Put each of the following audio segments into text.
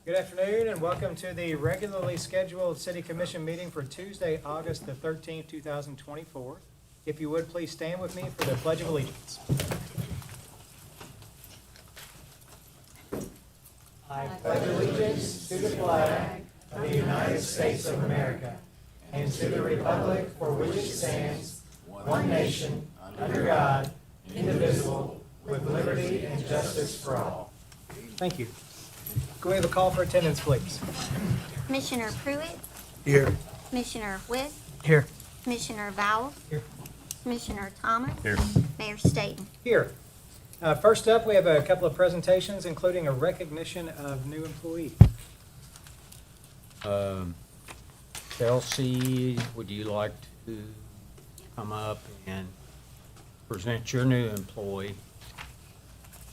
Good afternoon and welcome to the regularly scheduled City Commission meeting for Tuesday, August the 13th, 2024. If you would, please stand with me for the Pledge of Allegiance. I pledge allegiance to the flag of the United States of America and to the republic for which it stands, one nation, under God, indivisible, with liberty and justice for all. Thank you. Can we have a call for attendance, please? Commissioner Pruitt, Here. Commissioner Witt, Here. Commissioner Vowell, Here. Commissioner Thomas, Here. Mayor Staten. Here. First up, we have a couple of presentations, including a recognition of new employees. Chelsea, would you like to come up and present your new employee?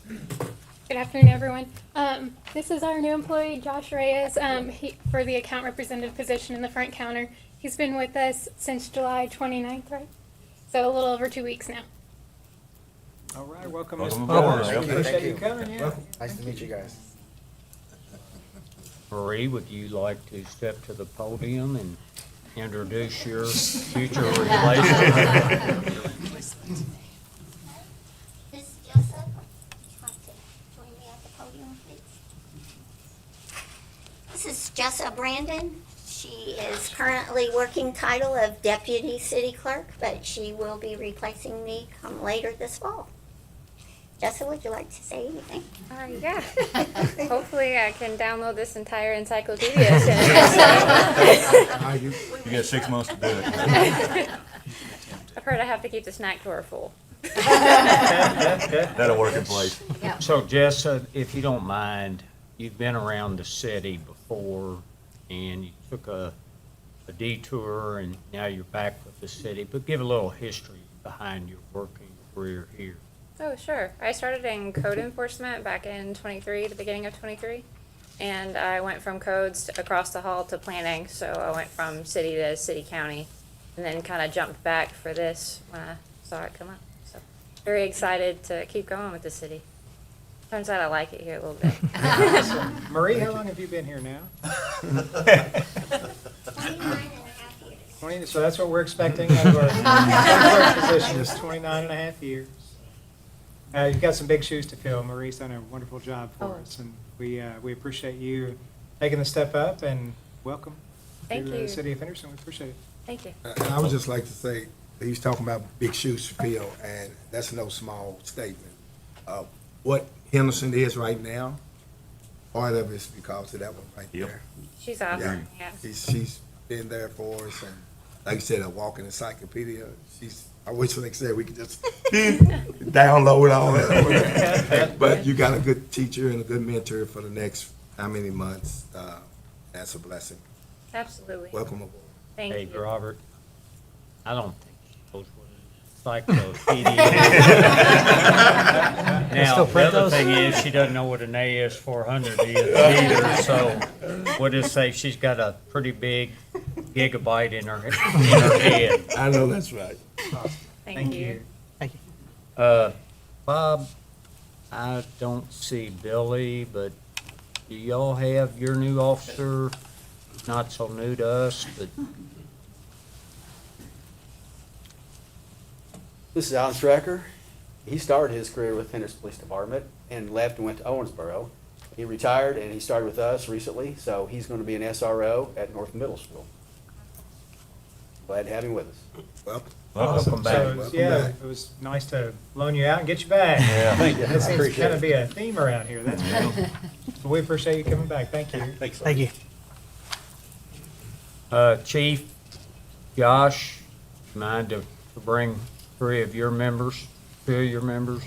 Good afternoon, everyone. This is our new employee, Josh Reyes, for the account representative position in the front counter. He's been with us since July 29th, right? So a little over 2 weeks now. All right, welcome, Welcome Mr. aboard. Josh. Okay, Appreciate thank you you. coming, yeah. Nice to meet you guys. Marie, would you like to step to the podium and introduce your future replacement? Miss Jessup, would you like to join me at the podium, please? This is Jessa Brandon. She is currently working title of Deputy City Clerk, but she will be replacing me come later this fall. Jessa, would you like to say anything? Yeah. Hopefully I can download this entire encyclopedia. You got 6 months to do it. I've heard I have to keep the snack drawer full. That'll work in place. So Jess, if you don't mind, you've been around the city before and you took a detour and now you're back with the city, but give a little history behind your working career here. Oh, sure. I started in code enforcement back in 23, the beginning of 23. And I went from codes across the hall to planning. So I went from city to city county and then kind of jumped back for this when I saw it come up. So very excited to keep going with the city. Turns out I like it here a little bit. Awesome. Marie, how long have you been here now? 29.5 years. 20, so that's what we're expecting out of our position is 29 and a half years. You've got some big shoes to fill. Marie's done a wonderful job for us, and we appreciate you taking the step up, and welcome Thank to the you. city of Henderson. We appreciate it. Thank you. And I would just like to say, he's talking about big shoes to fill, and that's no small statement. What Henderson is right now, part of it is because of that one right Yep. there. She's awesome. Yeah. She's been there for us, and like you said, a walking encyclopedia. I wish, like I said, we could just download all that. But you got a good teacher and a good mentor for the next how many months. That's a blessing. Absolutely. Welcome aboard. Thank Hey, you. Robert, I don't think she knows what an encyclopedia is. Now, still the print other those? thing is, she doesn't know what an AS400 is either, so we'll just say she's got a pretty big gigabyte in her head. I know that's right. Thank you. Bob, I don't see Billy, but do y'all have your new officer? Not so new to us, but This is Alan Strecker. He started his career with Henderson Police Department and left and went to Owensboro. He retired and he started with us recently, so he's going to be an SRO at North Middle School. Glad to have him with us. Welcome. welcome back. So, Welcome yeah, back. it was nice to loan you out and get you back. Yeah. Thank you. That seems to Appreciate kind of it. be a theme around here. That's great. So we appreciate you coming back. Thank you. Thanks. Thank you. Chief Josh, mind to bring 3 of your members, 2 of your members?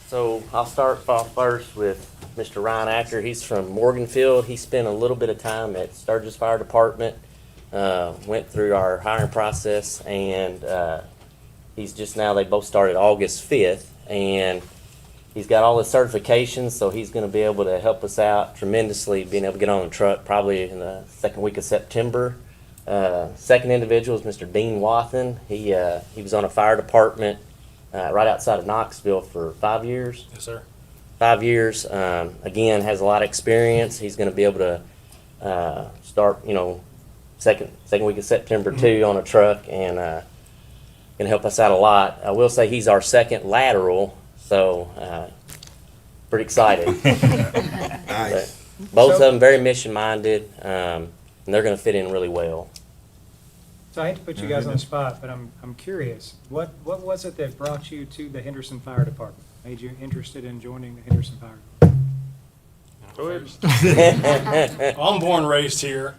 So I'll start off first with Mr. Ryan Acker. He's from Morganfield. He spent a little bit of time at Sturgis Fire Department, went through our hiring process, and he's just now, they both started August 5th, and he's got all his certifications, so he's going to be able to help us out tremendously, being able to get on the truck probably in the second week of September. Second individual is Mr. Dean Wathen. He was on a fire department right outside of Knoxville for 5 years. Yes, sir. 5 years. Again, has a lot of experience. He's going to be able to start, second week of September too on a truck, and going to help us out a lot. I will say he's our second lateral, so pretty excited. Nice. Both of them very mission minded, and they're going to fit in really well. So I hate to put you guys on the spot, but I'm curious. What was it that brought you to the Henderson Fire Department? Made you interested in joining the Henderson Fire Department? Well, I'm born and raised here.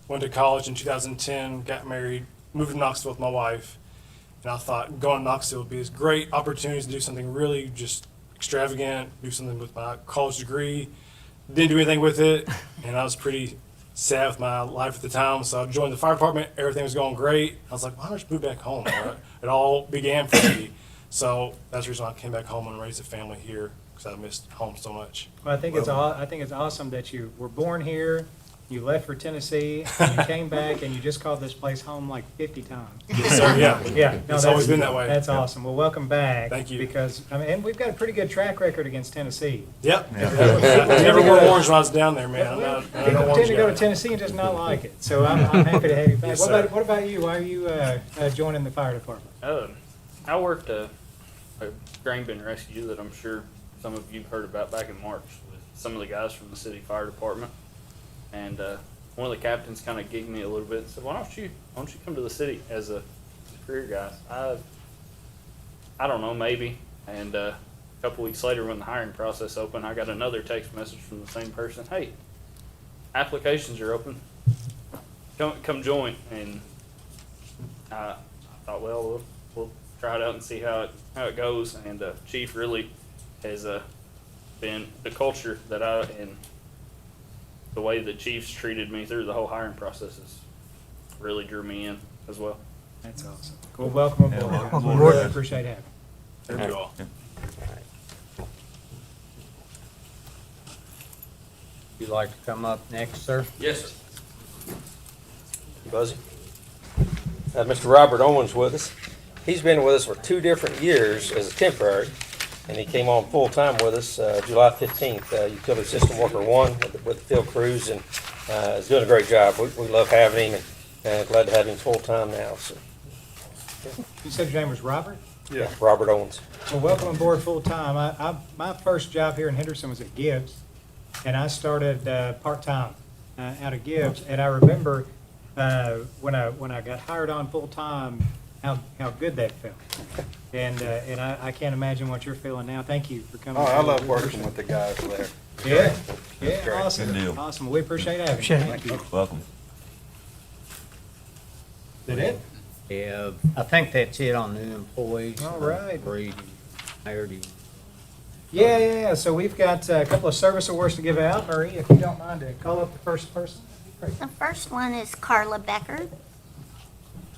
Went to college in 2010, got married, moved to Knoxville with my wife. And I thought going to Knoxville would be this great opportunity to do something really just extravagant, do something with my college degree. Didn't do anything with it, and I was pretty sad with my life at the time. So I joined the fire department. Everything was going great. I was like, why don't I just move back home? It all began for me. So that's the reason I came back home and raised a family here, because I missed home so much. Well, I think it's awesome that you were born here, you left for Tennessee, and you came back, and you just called this place home like 50 times. Yes, sir, yeah. Yeah, no, It's always been that way. That's awesome. Well, welcome back. Thank you. Because and we've got a pretty good track record against Tennessee. Yep. I never wore orange when I was down there, man. I'm not an People orange tend to go guy. to Tennessee and just not like it. So I'm happy to have you back. Yes, what sir. about you? Why are you joining the fire department? I worked a grain bin rescue that I'm sure some of you've heard about back in March with some of the guys from the city fire department. And one of the captains kind of gigged me a little bit and said, why don't you come to the city as a career guy? I don't know, maybe. And a couple weeks later when the hiring process opened, I got another text message from the same person. Hey, applications are open. Come join. And I thought, well, we'll try it out and see how it goes. And Chief really has been the culture that and the way the Chiefs treated me through the whole hiring process really drew me in as well. That's awesome. Well, welcome aboard. welcome guys. We aboard. really appreciate having you. Thank you all. You'd like to come up next, sir? Yes, sir. Buzzy. Mr. Robert Owens with us. He's been with us for 2 different years as a temporary, and he came on full-time with us July 15th, Utility System Worker 1 with the field crews, and is doing a great job. We love having him, and glad to have him full-time now. So, You said your name was Robert? yeah, Robert Owens. Well, welcome aboard full-time. My first job here in Henderson was at Gibbs, and I started part-time out of Gibbs. And I remember when I got hired on full-time, how good that felt. And I can't imagine what you're feeling now. Thank you for coming. I love working with the guys there. Yeah, great. awesome. Good deal. Awesome. We appreciate having you. Thank you. Welcome. Is that it? Yeah, I think that's it on new employees. All right. Brady, hired you. Yeah. So we've got a couple of service awards to give out. Marie, if you don't mind to call up the first person. Great. The first one is Carla Becker.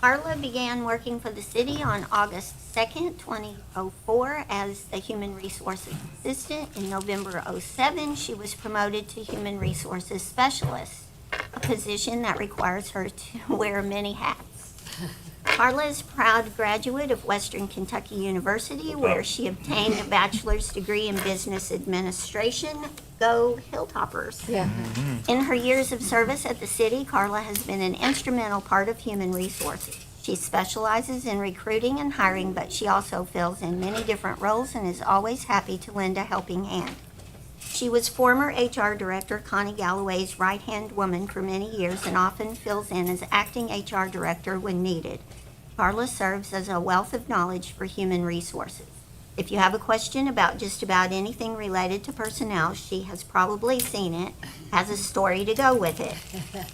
Carla began working for the city on August 2nd, 2004 as the Human Resources Assistant. In November '07, she was promoted to Human Resources Specialist, a position that requires her to wear many hats. Carla is a proud graduate of Western Kentucky University, where she obtained a bachelor's degree in business administration. Go Hilltoppers. Yeah. In her years of service at the city, Carla has been an instrumental part of human resources. She specializes in recruiting and hiring, but she also fills in many different roles and is always happy to lend a helping hand. She was former HR Director Connie Galloway's right-hand woman for many years and often fills in as acting HR Director when needed. Carla serves as a wealth of knowledge for human resources. If you have a question about just about anything related to personnel, she has probably seen it, has a story to go with it.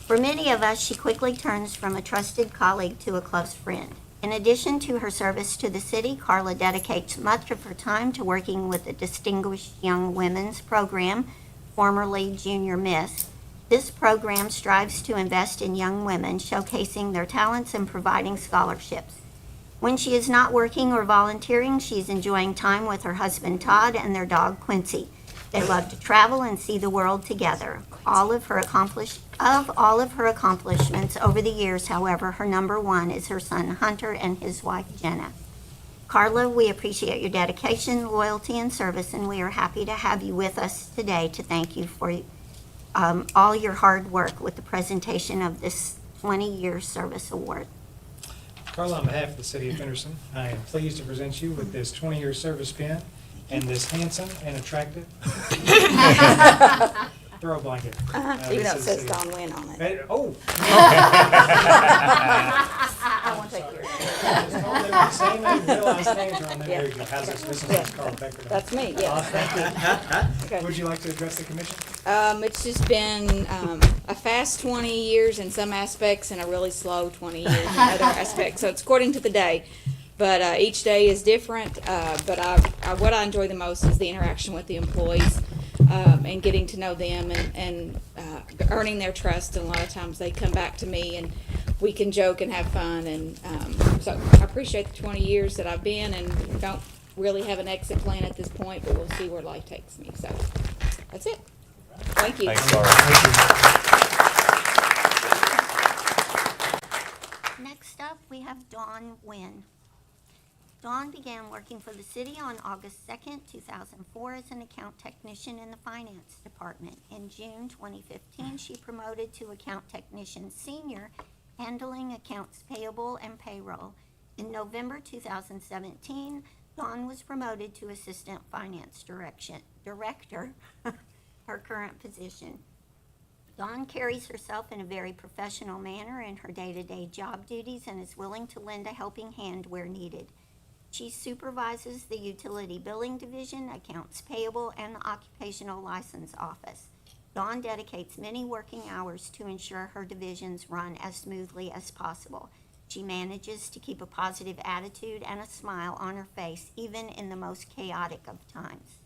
For many of us, she quickly turns from a trusted colleague to a close friend. In addition to her service to the city, Carla dedicates much of her time to working with the Distinguished Young Women's Program, formerly Junior Miss. This program strives to invest in young women, showcasing their talents and providing scholarships. When she is not working or volunteering, she's enjoying time with her husband Todd and their dog Quincy. They love to travel and see the world together. All of her accomplishments over the years, however, her number one is her son Hunter and his wife Jenna. Carla, we appreciate your dedication, loyalty, and service, and we are happy to have you with us today to thank you for all your hard work with the presentation of this 20-year service award. Carla, on behalf of the city of Henderson, I am pleased to present you with this 20-year service pin and this handsome and attractive throw blanket. Even though it this says is Don Wynn on it. Oh. I won't take yours. Same name, real last names are on there. Yeah. There you go. How's this? This is Yeah. Carl Becker. That's me, yes, thank you. Okay. Would you like to address the commission? It's just been a fast 20 years in some aspects and a really slow 20 years in other aspects. So it's according to the day. But each day is different. But what I enjoy the most is the interaction with the employees and getting to know them and earning their trust. And a lot of times they come back to me and we can joke and have fun. And so I appreciate the 20 years that I've been and don't really have an exit plan at this point, but we'll see where life takes me. So that's it. Thank you. Thanks, Laura. Next up, we have Dawn Wynn. Dawn began working for the city on August 2nd, 2004 as an account technician in the finance department. In June 2015, she promoted to account technician senior, handling accounts payable and payroll. In November 2017, Dawn was promoted to assistant finance director, her current position. Dawn carries herself in a very professional manner in her day-to-day job duties and is willing to lend a helping hand where needed. She supervises the utility billing division, accounts payable, and the occupational license office. Dawn dedicates many working hours to ensure her divisions run as smoothly as possible. She manages to keep a positive attitude and a smile on her face, even in the most chaotic of times.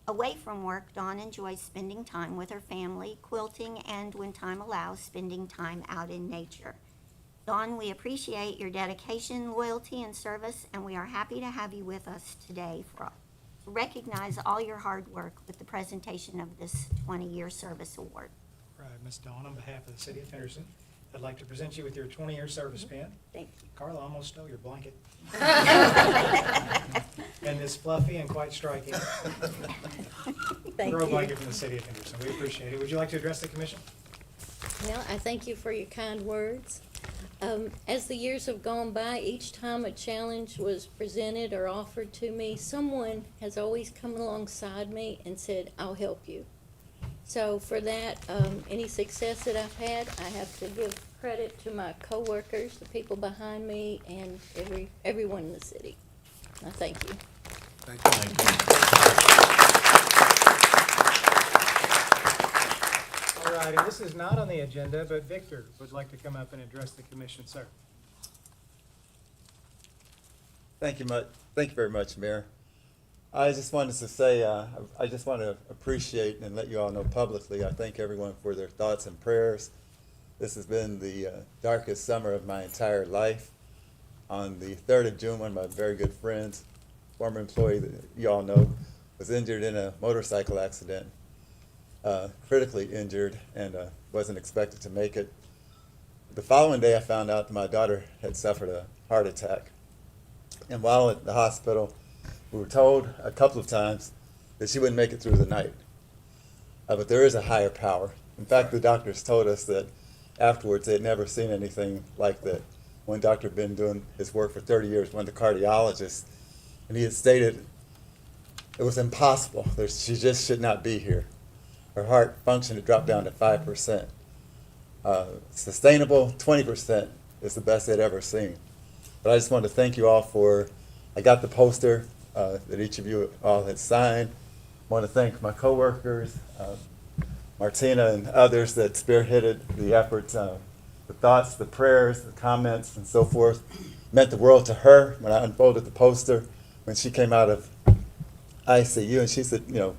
Away from work, Dawn enjoys spending time with her family, quilting, and when time allows, spending time out in nature. Dawn, we appreciate your dedication, loyalty, and service, and we are happy to have you with us today to recognize all your hard work with the presentation of this 20-year service award. Right, Ms. Dawn, on behalf of the city of Henderson, I'd like to present you with your 20-year service pin. Thank you. Carla almost stole your blanket. And this fluffy and quite striking Thank throw you. blanket from the city of Henderson. We appreciate it. Would you like to address the commission? Well, I thank you for your kind words. As the years have gone by, each time a challenge was presented or offered to me, someone has always come alongside me and said, "I'll help you." So for that, any success that I've had, I have to give credit to my coworkers, the people behind me, and everyone in the city. I thank you. Thank you. All right, and this is not on the agenda, but Victor would like to come up and address the commission, sir. Thank you very much, Mayor. I just wanted to say, I just want to appreciate and let you all know publicly, I thank everyone for their thoughts and prayers. This has been the darkest summer of my entire life. On the 3rd of June, one of my very good friends, former employee that you all know, was injured in a motorcycle accident, critically injured, and wasn't expected to make it. The following day, I found out that my daughter had suffered a heart attack. And while at the hospital, we were told a couple of times that she wouldn't make it through the night. But there is a higher power. In fact, the doctors told us that afterwards they had never seen anything like that. One doctor had been doing his work for 30 years, one of the cardiologists, and he had stated it was impossible. She just should not be here. Her heart function had dropped down to 5%. Sustainable, 20% is the best they'd ever seen. But I just wanted to thank you all for, I got the poster that each of you all had signed. I want to thank my coworkers, Martina and others that spearheaded the efforts. The thoughts, the prayers, the comments, and so forth meant the world to her when I unfolded the poster when she came out of ICU. And she said, you know,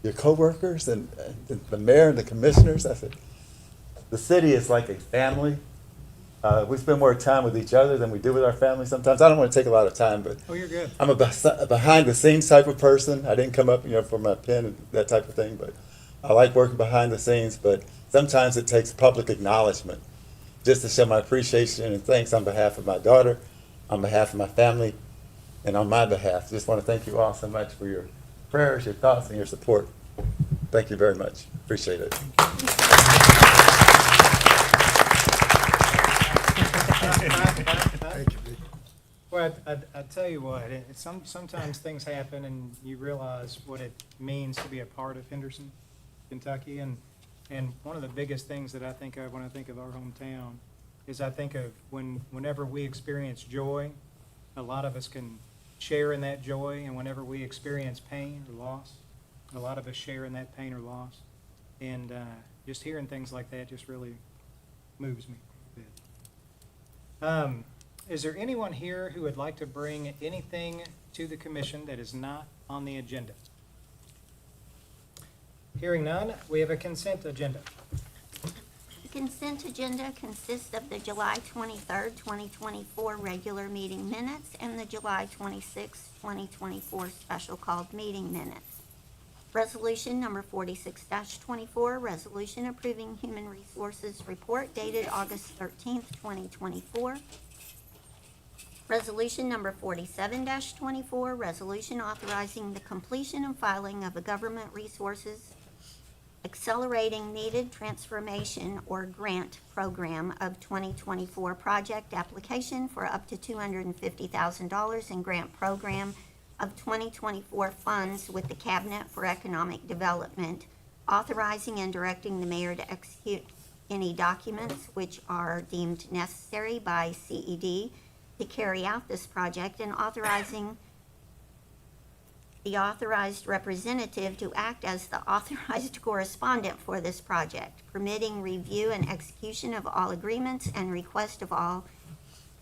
your coworkers and the mayor and the commissioners. I said, the city is like a family. We spend more time with each other than we do with our family sometimes. I don't want to take a lot of time, but Oh, you're good. I'm a behind the scenes type of person. I didn't come up, for my pen and that type of thing, but I like working behind the scenes, but sometimes it takes public acknowledgement just to show my appreciation and thanks on behalf of my daughter, on behalf of my family, and on my behalf. Just want to thank you all so much for your prayers, your thoughts, and your support. Thank you very much. Appreciate it. Thank you, Vic. Well, I tell you what, sometimes things happen and you realize what it means to be a part of Henderson, Kentucky. And one of the biggest things that I think of when I think of our hometown is I think of whenever we experience joy, a lot of us can share in that joy. And whenever we experience pain or loss, a lot of us share in that pain or loss. And just hearing things like that just really moves me a bit. Is there anyone here who would like to bring anything to the commission that is not on the agenda? Hearing none, we have a consent agenda. The consent agenda consists of the July 23rd, 2024 regular meeting minutes and the July 26th, 2024 special called meeting minutes. Resolution number 46-24, resolution approving human resources report dated August 13th, 2024. Resolution number 47-24, resolution authorizing the completion and filing of a government resources accelerating needed transformation or grant program of 2024 project application for up to $250,000 in grant program of 2024 funds with the Cabinet for Economic Development, authorizing and directing the mayor to execute any documents which are deemed necessary by CED to carry out this project, and authorizing the authorized representative to act as the authorized correspondent for this project, permitting review and execution of all agreements and request of all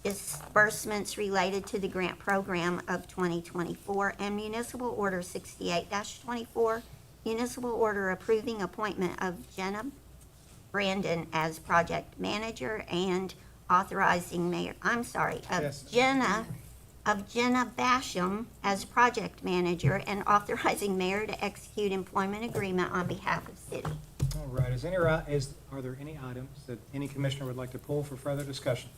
disbursements related to the grant program of 2024, and Municipal Order 68-24, Municipal Order approving appointment of Jenna Brandon as project manager and authorizing Jenna Basham as project manager and authorizing mayor to execute employment agreement on behalf of city. All right, are there any items that any commissioner would like to pull for further discussion?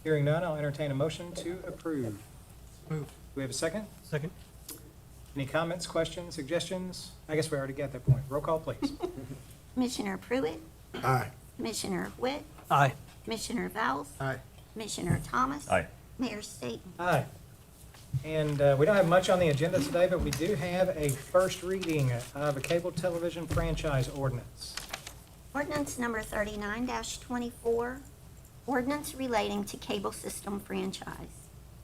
Hearing none, I'll entertain a motion to approve. Do we have a second? Second. Any comments, questions, suggestions? I guess we already got that point. Roll call, please. Commissioner Pruitt, Aye. Commissioner Witt, Aye. Commissioner Vowles, Aye. Commissioner Thomas. Aye. Mayor Staten. Aye. And we don't have much on the agenda today, but we do have a first reading of a cable television franchise ordinance. Ordinance number 39-24, ordinance relating to cable system franchise.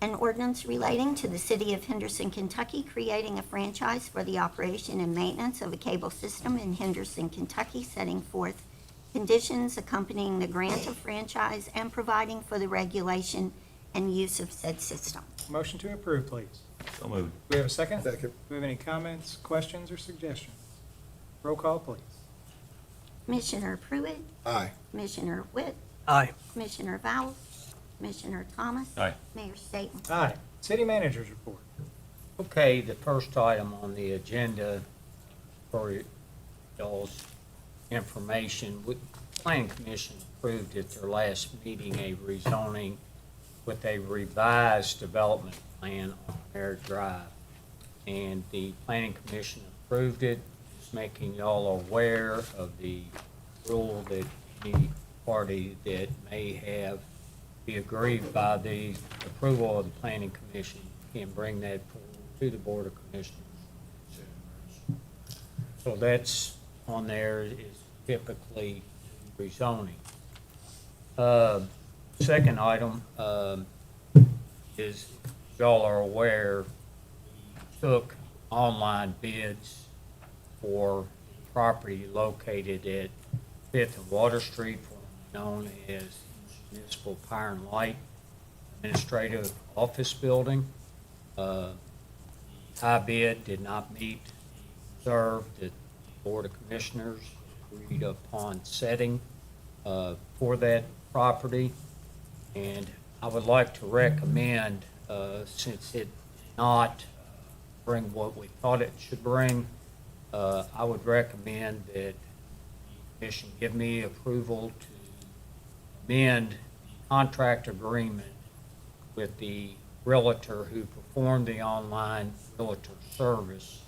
An ordinance relating to the city of Henderson, Kentucky, creating a franchise for the operation and maintenance of a cable system in Henderson, Kentucky, setting forth conditions accompanying the grant of franchise and providing for the regulation and use of said system. Motion to approve, please. So moved. Do we have a second? Second. Do we have any comments, questions, or suggestions? Roll call, please. Commissioner Pruitt, Aye. Commissioner Witt, Aye. Commissioner Vowles, Commissioner Thomas. Aye. Mayor Staten. Aye. City managers report. Okay, the first item on the agenda for y'all's information, the Planning Commission approved at their last meeting a rezoning with a revised development plan on Merritt Drive. And the Planning Commission approved it, just making y'all aware of the rule that any party that may have be aggrieved by the approval of the Planning Commission can bring that forward to the Board of Commissioners. So that's on there, is typically rezoning. Second item is, y'all are aware, we took online bids for property located at 5th and Water Street, known as Municipal Power and Light Administrative Office Building. High bid did not meet the reserve that the Board of Commissioners agreed upon setting for that property. And I would like to recommend, since it did not bring what we thought it should bring, I would recommend that the commission give me approval to amend the contract agreement with the realtor who performed the online realtor service.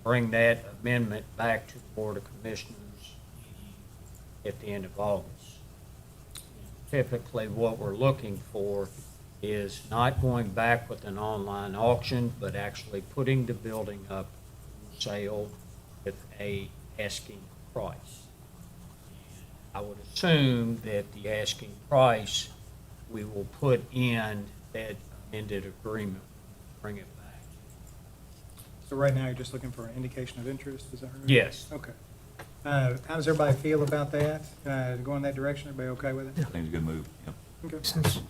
Bring that amendment back to the Board of Commissioners at the end of August. Typically, what we're looking for is not going back with an online auction, but actually putting the building up for sale with a asking price. I would assume that the asking price, we will put in that amended agreement, bring it back. So right now, you're just looking for an indication of interest, is that right? Yes. Okay. How does everybody feel about that? Going that direction, everybody okay with it? I think it's a good move, yep. Okay.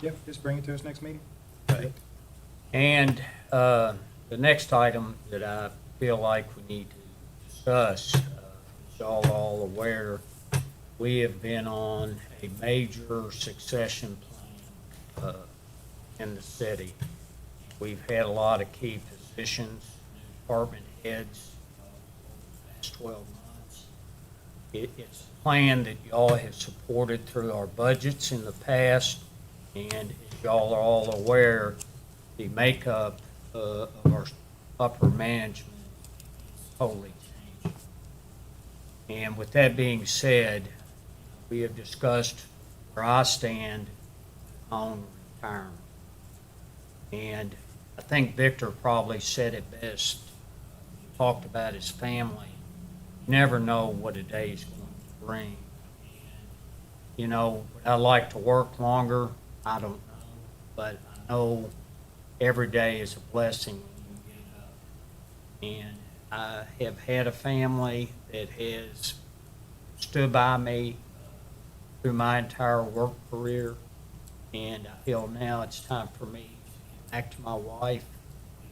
Yep, just bring it to us next meeting. Okay. And the next item that I feel like we need to discuss, as y'all are all aware, we have been on a major succession plan in the city. We've had a lot of key positions, department heads, over the past 12 months. It's a plan that y'all have supported through our budgets in the past, and as y'all are all aware, the makeup of our upper management is totally changed. And with that being said, we have discussed where I stand on retirement. And I think Victor probably said it best. He talked about his family. You never know what a day is going to bring. You know, would I like to work longer? I don't know. But I know every day is a blessing when you get up. And I have had a family that has stood by me through my entire work career. And I feel now it's time for me to get back to my wife,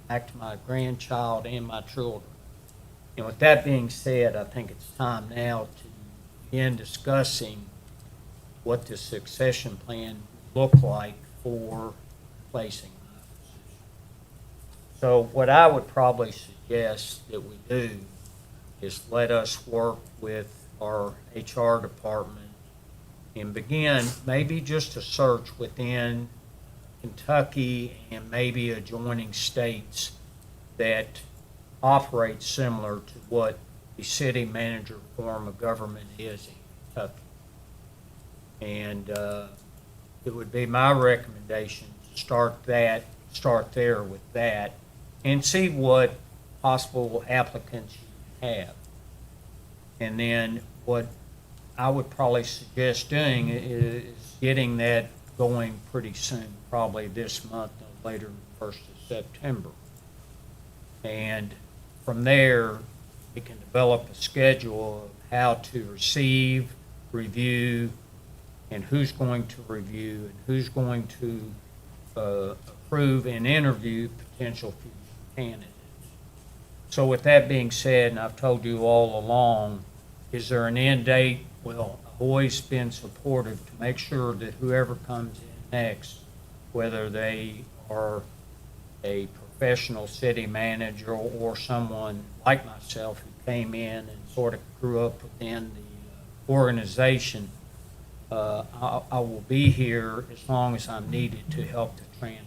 back to my grandchild and my children. And with that being said, I think it's time now to begin discussing what the succession plan would look like for replacing my position. So what I would probably suggest that we do is let us work with our HR department and begin maybe just a search within Kentucky and maybe adjoining states that operate similar to what the city manager form of government is in Kentucky. And it would be my recommendation to start there with that, and see what possible applicants you have. And then what I would probably suggest doing is getting that going pretty soon, probably this month, no later than the 1st of September. And from there, we can develop a schedule of how to receive, review, and who's going to review, and who's going to approve and interview potential future candidates. So with that being said, and I've told you all along, is there an end date? Well, I've always been supportive to make sure that whoever comes in next, whether they are a professional city manager or someone like myself who came in and sort of grew up within the organization, I will be here as long as I'm needed to help the transition.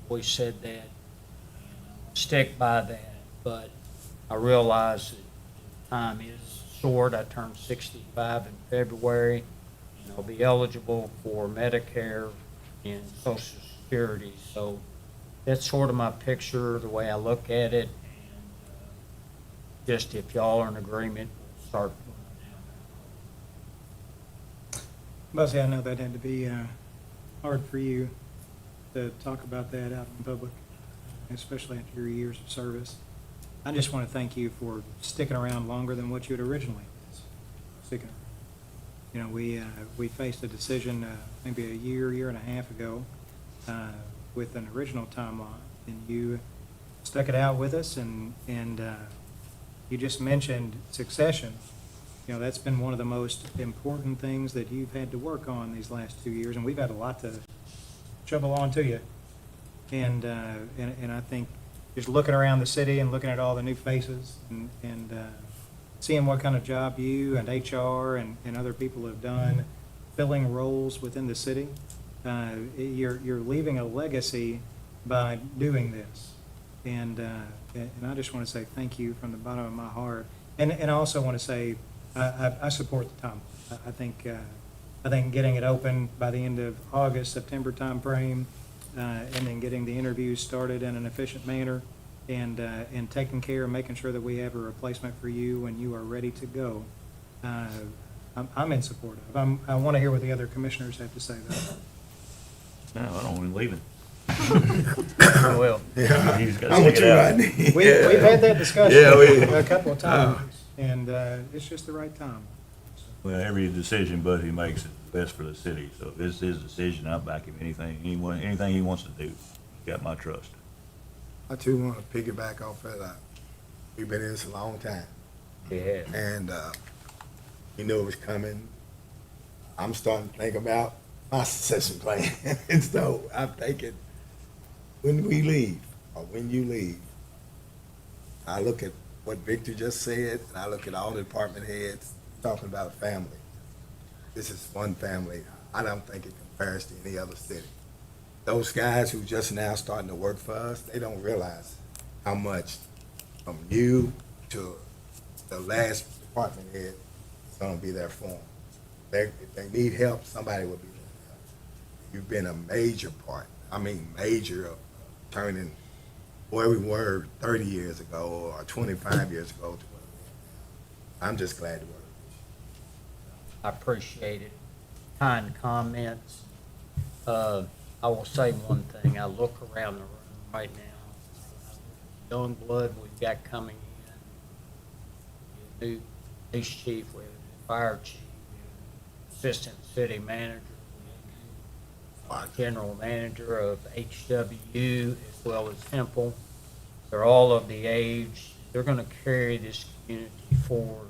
I've always said that, and I'll stick by that, but I realize that time is short. I turned 65 in February, and I'll be eligible for Medicare and Social Security. So that's sort of my picture, the way I look at it. And just if y'all are in agreement, we'll start going down. Buzzy, I know that had to be hard for you to talk about that out in public, especially after your years of service. I just want to thank you for sticking around longer than what you had originally sticking around. You know, we faced a decision maybe a year and a half ago with an original timeline, and you stuck it out with us, and you just mentioned succession, you know, that's been one of the most important things that you've had to work on these last 2 years, and we've had a lot to shovel on to you. And I think just looking around the city and looking at all the new faces and seeing what kind of job you and HR and other people have done filling roles within the city, you're leaving a legacy by doing this. And I just want to say thank you from the bottom of my heart. And I also want to say I support the time. I think getting it open by the end of August, September timeframe, and then getting the interviews started in an efficient manner, and taking care of making sure that we have a replacement for you when you are ready to go. I'm in support of. I want to hear what the other commissioners have to say about it. No, I don't want him leaving. Well, Yeah, He's gotta I'm stick with it you, out. Rodney. We've had that discussion Yeah, a couple of times, and it's just the right time. Well, every decision Buddy makes is best for the city, so if it's his decision, I'll back him anything he wants to do. He's got my trust. I too want to piggyback off that. We've been in this a long time, yeah. and you knew it was coming. I'm starting to think about my succession plan, and so I'm thinking when we leave or when you leave, I look at what Victor just said, and I look at all the department heads talking about family. This is one family. I don't think it compares to any other city. Those guys who just now starting to work for us, they don't realize how much from you to the last department head is going to be there for them. If they need help, somebody will be there. You've been a major part, major of turning where we were 30 years ago or 25 years ago to where we are now. I'm just glad to work. I appreciate it. Kind comments. I will say one thing. I look around the room right now. Young blood we've got coming in. New police chief, we have a new fire chief, we have an assistant city manager, we have a new general manager of HWU as well as Temple. They're all of the age. They're going to carry this community forward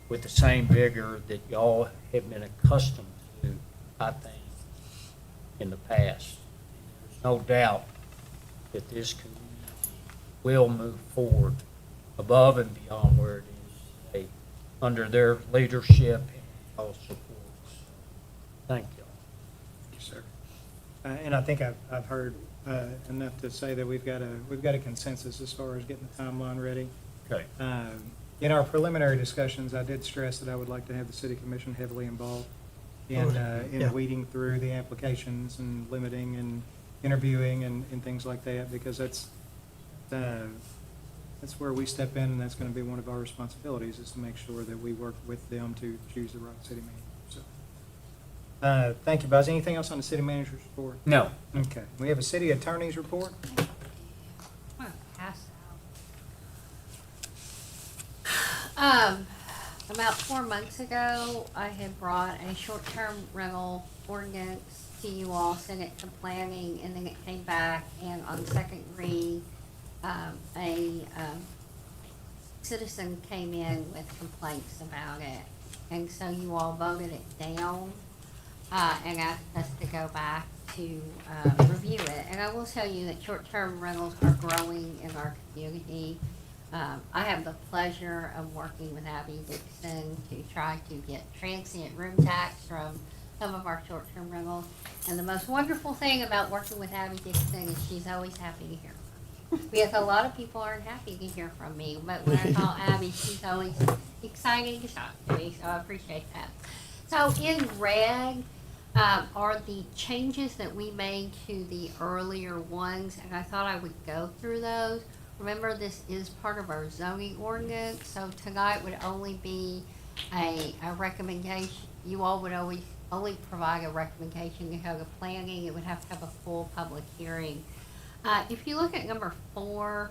with the same vigor that y'all have been accustomed to, I think, in the past. There's no doubt that this community will move forward above and beyond where it is today, under their leadership and y'all's support. So, thank y'all. Thank you, sir. And I think I've heard enough to say that we've got a consensus as far as getting the timeline ready. Okay. In our preliminary discussions, I did stress that I would like to have the city commission heavily involved in weeding through the applications and limiting and interviewing and things like that, because that's where we step in, and that's going to be one of our responsibilities, is to make sure that we work with them to choose the right city manager. So, thank you, Buzz. Anything else on the city manager's report? No. Okay. We have a city attorney's report. About 4 months ago, I had brought a short-term rental ordinance to you all, sent it to planning, and then it came back, and on second read, a citizen came in with complaints about it, and so you all voted it down, and asked us to go back to review it. And I will tell you that short-term rentals are growing in our community. I have the pleasure of working with Abby Dixon to try to get transient room tax from some of our short-term rentals. And the most wonderful thing about working with Abby Dixon is she's always happy to hear from me. Because a lot of people aren't happy to hear from me, but when I call Abby, she's always excited to talk to me, so I appreciate that. So in red are the changes that we made to the earlier ones, and I thought I would go through those. Remember, this is part of our zoning ordinance, so tonight would only be a recommendation. You all would always only provide a recommendation to go to planning. It would have to have a full public hearing. If you look at number 4,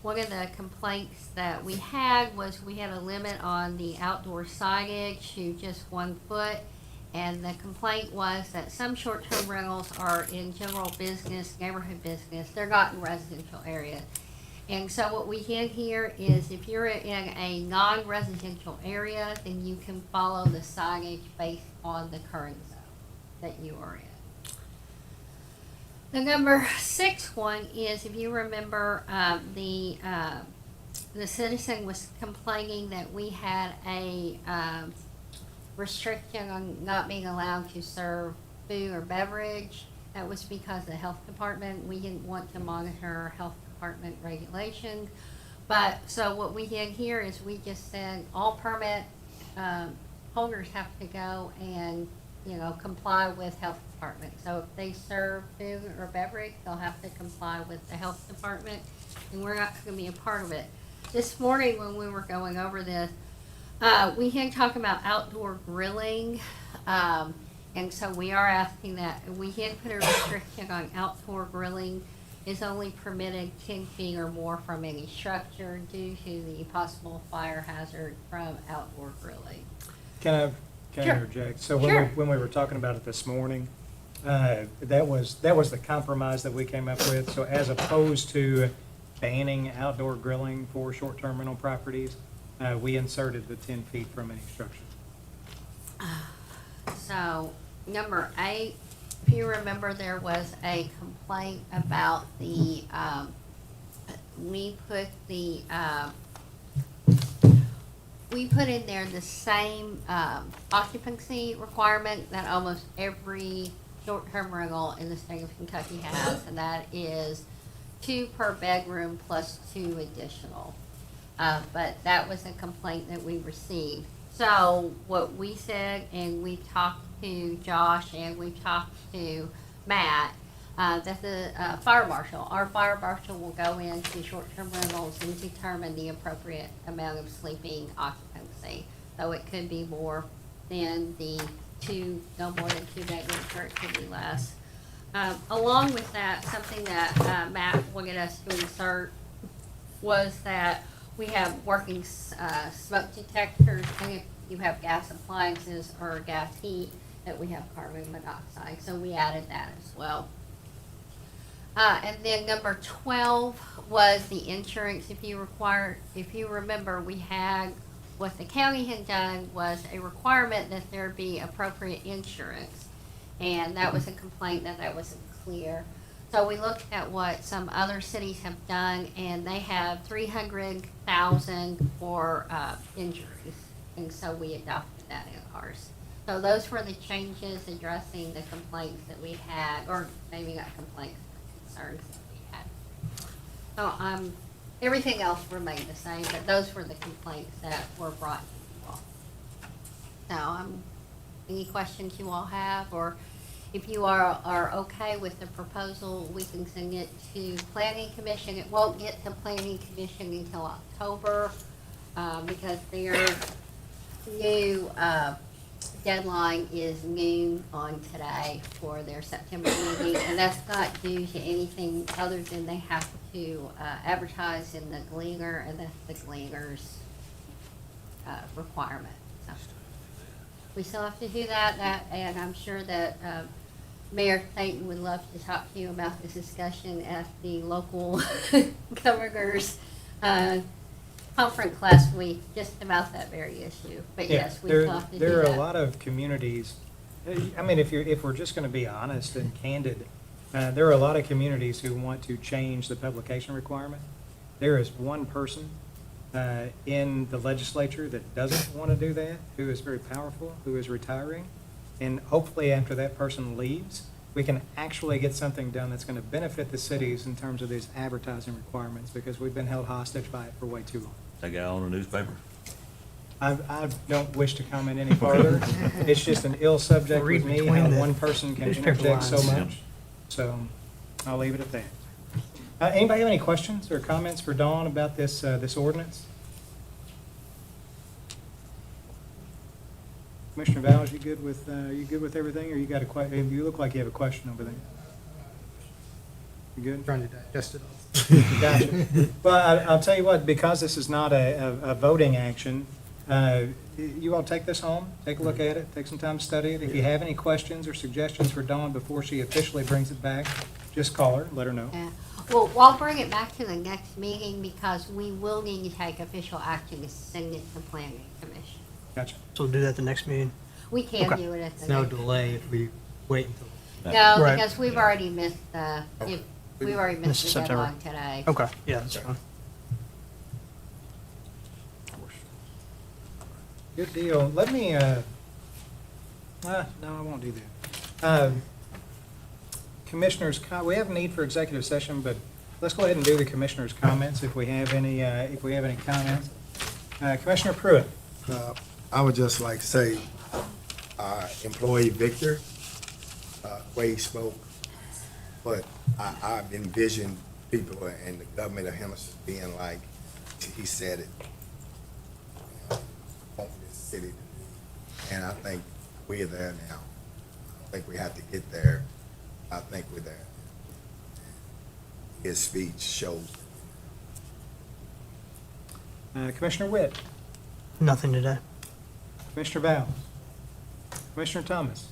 one of the complaints that we had was we had a limit on the outdoor signage to just 1 foot. And the complaint was that some short-term rentals are in general business, neighborhood business. They're not in residential areas. And so what we have here is if you're in a non-residential area, then you can follow the signage based on the current zone that you are in. The number 6 one is, if you remember, the citizen was complaining that we had a restriction on not being allowed to serve food or beverage. That was because the health department, we didn't want to monitor health department regulations. But, so what we did here is we just said all permit holders have to go and, comply with health department. So if they serve food or beverage, they'll have to comply with the health department, and we're not gonna be a part of it. This morning when we were going over this, we had talked about outdoor grilling, and so we are asking that, we had put a restriction on outdoor grilling is only permitted 10 feet or more from any structure due to the possible fire hazard from outdoor grilling. Can I Sure. interject? So Sure. when we were talking about it this morning, that was the compromise that we came up with. So as opposed to banning outdoor grilling for short-term rental properties, we inserted the 10 feet from any structure. So, number 8, if you remember, there was a complaint about we put in there the same occupancy requirement that almost every short-term rental in the state of Kentucky has, and that is 2 per bedroom plus 2 additional. But that was a complaint that we received. So what we said, and we talked to Josh and we talked to Matt, that the our fire marshal will go into short-term rentals and determine the appropriate amount of sleeping occupancy. So it could be more than the 2, no more than 2 bedrooms, or it could be less. Along with that, something that Matt wanted us to insert was that we have working smoke detectors, and if you have gas appliances or gas heat, that we have carbon monoxide. So we added that as well. And then number 12 was the insurance. If you remember, we had, what the county had done was a requirement that there be appropriate insurance. And that was a complaint that wasn't clear. So we looked at what some other cities have done, and they have $300,000 for injuries. And so we adopted that in ours. So those were the changes addressing the complaints that we had, or maybe not complaints, but concerns that we had. So everything else remained the same, but those were the complaints that were brought to you all. So any questions you all have, or if you are okay with the proposal, we can send it to Planning Commission. It won't get to Planning Commission until October, because their new deadline is noon on today for their September meeting, and that's not due to anything other than they have to advertise in the Gleaner, and that's the Gleaner's requirement. So we still have to do that, and I'm sure that Mayor Clayton would love to talk to you about this discussion at the local governor's conference last week, just about that very issue. But yes, we still have to do that. There are a lot of communities, I mean, if we're just gonna be honest and candid, there are a lot of communities who want to change the publication requirement. There is one person in the legislature that doesn't want to do that, who is very powerful, who is retiring. And hopefully after that person leaves, we can actually get something done that's going to benefit the cities in terms of these advertising requirements, because we've been held hostage by it for way too long. That guy on the newspaper? I don't wish to comment any further. It's just an ill subject with me, how one person can interject so much. So I'll leave it at that. Anybody have any questions or comments for Dawn about this ordinance? Commissioner Bowles, you good with everything, or you got a question? You look like you have a question over there. You good? Trying to digest it all. Gotcha. Well, I'll tell you what, because this is not a voting action, you all take this home, take a look at it, take some time to study it. If you have any questions or suggestions for Dawn before she officially brings it back, just call her, let her know. Yeah. Well, I'll bring it back to the next meeting because we will need to take official action to send it to planning commission. Gotcha. So we'll do that at the next meeting. We can Okay. do it at the No next. delay if we wait until. No, Right. because we've already missed we've already missed the September. deadline today. Okay, yeah, that's fine. Good deal. Let me, no, I won't do that. Commissioners, we have a need for executive session, but let's go ahead and do the commissioners' comments if we have any comments. Commissioner Pruitt. I would just like to say, employee Victor, way he spoke, but I've envisioned people in the government of Henderson being like, he said it, want this city to do. And I think we're there now. I think we have to get there. I think we're there. His speech shows. Commissioner Witt. Nothing today. Commissioner Bowles. Commissioner Thomas.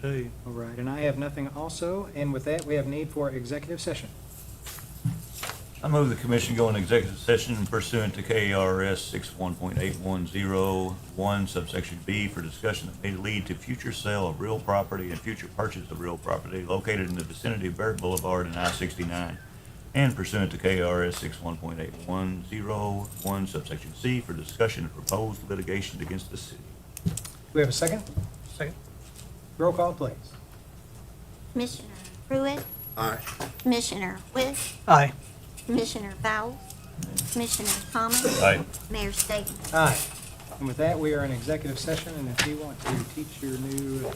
All right, and I have nothing also, and with that, we have need for executive session. I move the commission go into executive session pursuant to KRS 61.8101 subsection B for discussion that may lead to future sale of real property and future purchase of real property located in the vicinity of Barrett Boulevard and I-69, and pursuant to KRS 61.8101 subsection C for discussion of proposed litigation against the city. Do we have a second? Second. Roll call, please. Commissioner Pruitt, Aye. Commissioner Witt, Aye. Commissioner Bowles, Commissioner Thomas, Aye. Mayor State. Aye. And with that, we are in executive session, and if you want to teach your new